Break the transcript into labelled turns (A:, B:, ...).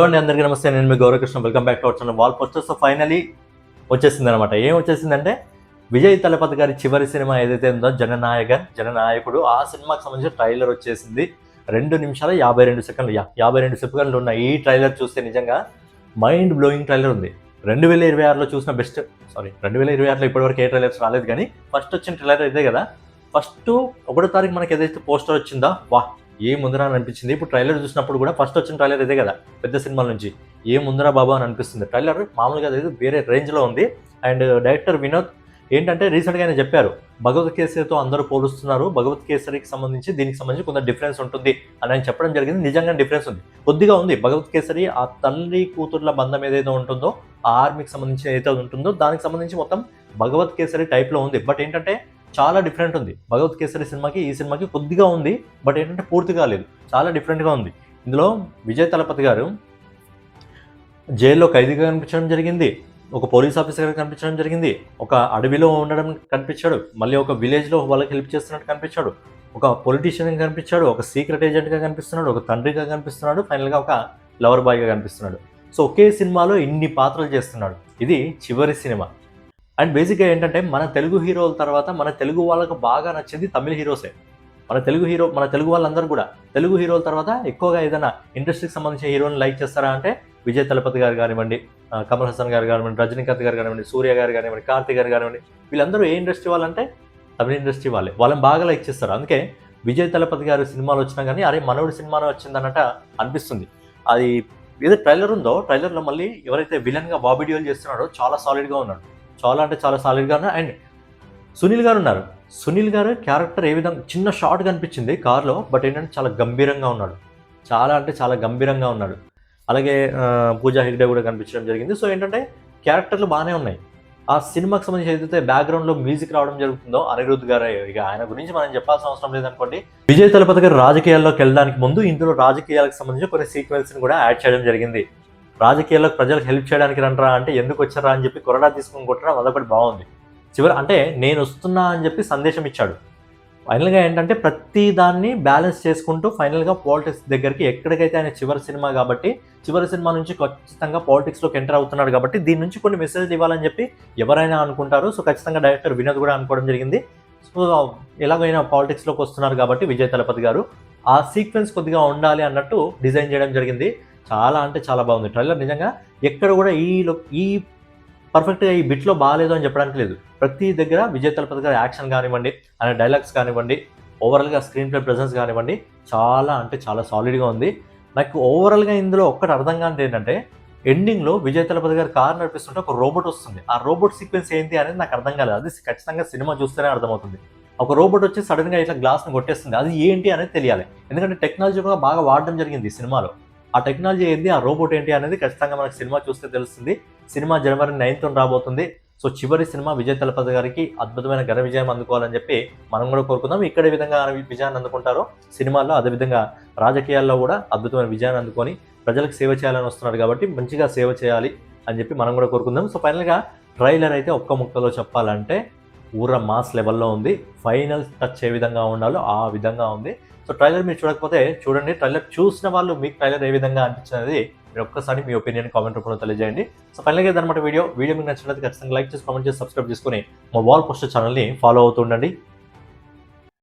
A: అండి, అందరికీ నమస్తే. నేను మీ Gaurakrishna. Welcome back to our channel. Wall posters finally వచ్చేసింది అనమాట. ఏం వచ్చేసిందంటే విజయ్ తలపతి గారి చివరి సినిమా ఏదైతే ఉందో జననాయకుడు, ఆ సినిమాకి సంబంధించిన ట్రైలర్ వచ్చేసింది. 2 నిమిషాల 52 సెకండ్లు 52 సెకండ్లు ఉన్న ఈ ట్రైలర్ చూస్తే నిజంగా మైండ్ బ్లోయింగ్ ట్రైలర్ ఉంది. 2026లో చూసిన బెస్ట్ 2026లో ఇప్పటివరకు ఏ ట్రైలర్స్ రాలేదు, కానీ ఫస్ట్ వచ్చిన ట్రైలర్ ఇదే కదా. ఫస్ట్ 1వ తారీఖు మనకి ఏదైతే పోస్టర్ వచ్చిందో ఏ ముందరా అని అనిపించింది. ఇప్పుడు ట్రైలర్ చూసినప్పుడు కూడా ఫస్ట్ వచ్చిన ట్రైలర్ ఇదే కదా, పెద్ద సినిమాల నుంచి ఏ ముందరా బాబా అని అనిపిస్తుంది. ట్రైలర్ మామూలుగా అదే వేరే రేంజ్లో ఉంది. అండ్ డైరెక్టర్ వినోద్ ఏంటంటే రీసెంట్గా ఆయన చెప్పారు, భగవత్ కేసరితో అందరూ పోలుస్తున్నారు, భగవత్ కేసరికి సంబంధించి దీనికి సంబంధించి కొంత డిఫరెన్స్ ఉంటుంది అని ఆయన చెప్పడం జరిగింది. నిజంగా డిఫరెన్స్ ఉంది, కొద్దిగా ఉంది. భగవత్ కేసరి ఆ తల్లి కూతుర్ల బంధం ఏదైతే ఉంటుందో, ఆ ఆర్మీకి సంబంధించి ఏదైతే ఉంటుందో దానికి సంబంధించి మొత్తం భగవత్ కేసరి టైప్లో ఉంది. బట్ ఏంటంటే చాలా డిఫరెంట్ ఉంది. భగవత్ కేసరి సినిమాకి ఈ సినిమాకి కొద్దిగా ఉంది, బట్ ఏంటంటే పూర్తిగా లేదు, చాలా డిఫరెంట్గా ఉంది. ఇందులో విజయ్ తలపతి గారు జైల్లో ఖైదీగా కనిపించడం జరిగింది, ఒక పోలీస్ ఆఫీసర్గా కనిపించడం జరిగింది, ఒక అడవిలో ఉండడం కనిపించాడు, మళ్ళీ ఒక విలేజ్లో వాళ్ళకి హెల్ప్ చేస్తున్నట్టు కనిపించాడు, ఒక పొలిటీషియన్గా కనిపించాడు, ఒక సీక్రెట్ ఏజెంట్గా కనిపిస్తున్నాడు, ఒక తండ్రిగా కనిపిస్తున్నాడు, ఫైనల్గా ఒక లవర్ బాయ్గా కనిపిస్తున్నాడు. సో ఒకే సినిమాలో ఇన్ని పాత్రలు చేస్తున్నాడు. ఇది చివరి సినిమా. అండ్ బేసిక్గా ఏంటంటే మన తెలుగు హీరోల తర్వాత మన తెలుగు వాళ్ళకు బాగా నచ్చింది తమిళ హీరోసే. మన తెలుగు వాళ్ళందరూ కూడా తెలుగు హీరోల తర్వాత ఎక్కువగా ఏదైనా ఇండస్ట్రీకి సంబంధించిన హీరోని లైక్ చేస్తారా అంటే విజయ్ తలపతి గారు కానివ్వండి, కమల్ హాసన్ గారు కానివ్వండి, రజనీకాంత్ గారు కానివ్వండి, సూర్య గారు కానివ్వండి, కార్తీక్ గారు కానివ్వండి, వీళ్ళందరూ ఏ ఇండస్ట్రీ వాళ్ళంటే తమిళ ఇండస్ట్రీ వాళ్ళని బాగా లైక్ చేస్తారు. అందుకే విజయ్ తలపతి గారు సినిమాలు వచ్చినా కానీ అరే మనోడి సినిమాలో వచ్చిందన్నట్ట అనిపిస్తుంది. అది ఏదో ట్రైలర్ ఉందో, ట్రైలర్లో మళ్ళీ ఎవరైతే విలన్గా బాబీ డియోల్ చేస్తున్నాడో చాలా సాలిడ్గా ఉన్నాడు, చాలా అంటే చాలా సాలిడ్గా ఉన్నాడు. అండ్ సునీల్ గారు క్యారెక్టర్ ఏ విధంగా చిన్న షార్ట్ కనిపించింది కార్లో, బట్ ఏంటంటే చాలా గంభీరంగా ఉన్నాడు, చాలా అంటే చాలా గంభీరంగా ఉన్నాడు. అలాగే పూజా హెగ్డే కూడా కనిపించడం జరిగింది. సో ఏంటంటే క్యారెక్టర్లు బాగానే ఉన్నాయి. ఆ సినిమాకి సంబంధించి ఏదైతే బ్యాక్గ్రౌండ్లో మ్యూజిక్ రావడం జరుగుతుందో అనిరుద్ధ్ గారు, ఇక ఆయన గురించి మనం చెప్పాల్సిన అవసరం లేదనుకోండి. విజయ్ తలపతి గారు రాజకీయాల్లోకి వెళ్ళడానికి ముందు ఇందులో రాజకీయాలకు సంబంధించి కొన్ని సీక్వెన్స్ని కూడా యాడ్ చేయడం జరిగింది. రాజకీయాలకు ప్రజలకు హెల్ప్ చేయడానికి రంటారా అంటే ఎందుకు వచ్చారా అని చెప్పి కొరడా తీసుకుని కొట్టడం అదొకటి బాగుంది. అంటే నేను వస్తున్నా అని చెప్పి సందేశం ఇచ్చాడు. ఫైనల్గా ఏంటంటే ప్రతి దాన్ని బ్యాలెన్స్ చేసుకుంటూ ఫైనల్గా పాలిటిక్స్ దగ్గరికి, ఎక్కడికైతే ఆయన చివరి సినిమా కాబట్టి చివరి సినిమా నుంచి ఖచ్చితంగా పాలిటిక్స్లోకి ఎంటర్ అవుతున్నాడు కాబట్టి దీని నుంచి కొన్ని మెసేజ్లు ఇవ్వాలని చెప్పి ఎవరైనా అనుకుంటారు. సో ఖచ్చితంగా డైరెక్టర్ వినోద్ కూడా అనుకోవడం జరిగింది. సో ఎలాగైనా పాలిటిక్స్లోకి వస్తున్నారు కాబట్టి విజయ్ తలపతి గారు ఆ సీక్వెన్స్ కొద్దిగా ఉండాలి అన్నట్టు డిజైన్ చేయడం జరిగింది. చాలా అంటే చాలా బాగుంది ట్రైలర్. నిజంగా ఎక్కడ కూడా ఈ పర్ఫెక్ట్గా ఈ బిట్లో బాగాలేదు అని చెప్పడానికి లేదు. ప్రతి దగ్గర విజయ్ తలపతి గారి యాక్షన్ కానివ్వండి, ఆయన డైలాగ్స్ కానివ్వండి, ఓవరాల్గా స్క్రీన్ ప్లే ప్రెజెన్స్ కానివ్వండి, చాలా అంటే చాలా సాలిడ్గా ఉంది. నాకు ఓవరాల్గా ఇందులో ఒక్కటి అర్థం కానిది ఏంటంటే ఎండింగ్లో విజయ్ తలపతి గారు కారు నడిపిస్తుంటే ఒక రోబోట్ వస్తుంది. ఆ రోబోట్ సీక్వెన్స్ ఏంటి అనేది నాకు అర్థం కాలేదు. అది ఖచ్చితంగా సినిమా చూస్తేనే అర్థమవుతుంది. ఒక రోబోట్ వచ్చి సడన్గా ఇట్లా గ్లాస్ని కొట్టేస్తుంది, అది ఏంటి అనేది తెలియాలి. ఎందుకంటే టెక్నాలజీ కూడా బాగా వాడడం జరిగింది ఈ సినిమాలో. ఆ టెక్నాలజీ ఏంటి, ఆ రోబోట్ ఏంటి అనేది ఖచ్చితంగా మనకు సినిమా చూస్తే తెలుస్తుంది. సినిమా జనవరి 9th రాబోతుంది. సో చివరి సినిమా విజయ్ తలపతి గారికి అద్భుతమైన ఘన విజయం అందుకోవాలని చెప్పి మనం కూడా కోరుకుందాం. ఇక్కడ ఏ విధంగా విజయాన్ని అందుకుంటారో సినిమాల్లో అదేవిధంగా రాజకీయాల్లో కూడా అద్భుతమైన విజయాన్ని అందుకొని ప్రజలకు సేవ చేయాలని వస్తున్నాడు కాబట్టి మంచిగా సేవ చేయాలి అని చెప్పి మనం కూడా కోరుకుందాం. సో ఫైనల్గా ట్రైలర్ అయితే ఒక్క ముక్కలో చెప్పాలంటే ఊర మాస్ లెవెల్లో ఉంది. ఫైనల్ టచ్ ఏ విధంగా ఉండాలో ఆ విధంగా ఉంది. సో ట్రైలర్ మీరు చూడకపోతే చూడండి. ట్రైలర్ చూసిన వాళ్ళు మీకు ట్రైలర్ ఏ విధంగా అనిపించినది మీరు ఒక్కసారి మీ ఒపీనియన్ కామెంట్ రూపంలో తెలియజేయండి. సో ఫైనల్గా ఇదన్నమాట వీడియో మీకు నచ్చినట్లయితే ఖచ్చితంగా లైక్ చేసి, కామెంట్ చేసి, సబ్స్క్రైబ్ చేసుకుని మా వాల్ పోస్టర్ ఛానల్ని ఫాలో అవుతూ ఉండండి.